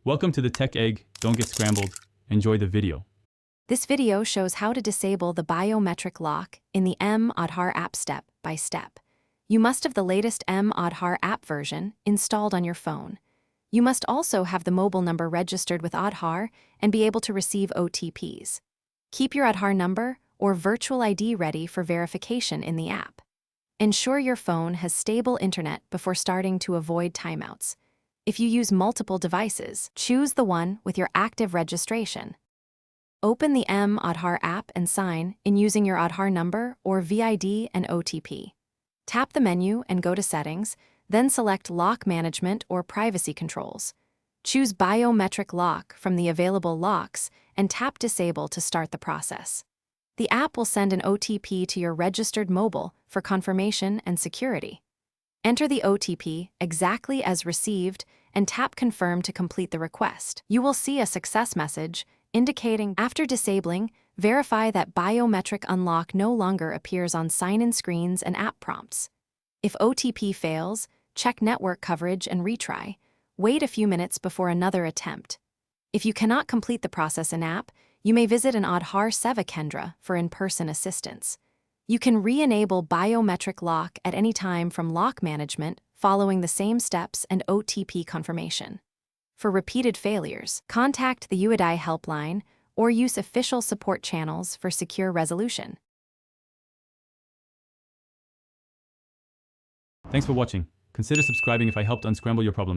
Welcome to the Tech Egg. Don't get scrambled. Enjoy the video. This video shows how to disable the biometric lock in the Maadhaar app step by step. You must have the latest Maadhaar app version installed on your phone. You must also have the mobile number registered with Aadhaar and be able to receive OTPs. Keep your Aadhaar number or virtual ID ready for verification in the app. Ensure your phone has stable internet before starting to avoid timeouts. If you use multiple devices, choose the one with your active registration. Open the Maadhaar app and sign in using your Aadhaar number or VID and OTP. Tap the menu and go to Settings, then select Lock Management or Privacy Controls. Choose Biometric Lock from the available locks and tap Disable to start the process. The app will send an OTP to your registered mobile for confirmation and security. Enter the OTP exactly as received and tap Confirm to complete the request. You will see a success message indicating after disabling, verify that biometric unlock no longer appears on sign-in screens and app prompts. If OTP fails, check network coverage and retry. Wait a few minutes before another attempt. If you cannot complete the process in-app, you may visit an Aadhaar Seva Kendra for in-person assistance. You can re-enable biometric lock at any time from lock management following the same steps and OTP confirmation. For repeated failures, contact the UIDAI helpline or use official support channels for secure resolution. Thanks for watching. Consider subscribing if I helped unscramble your problems.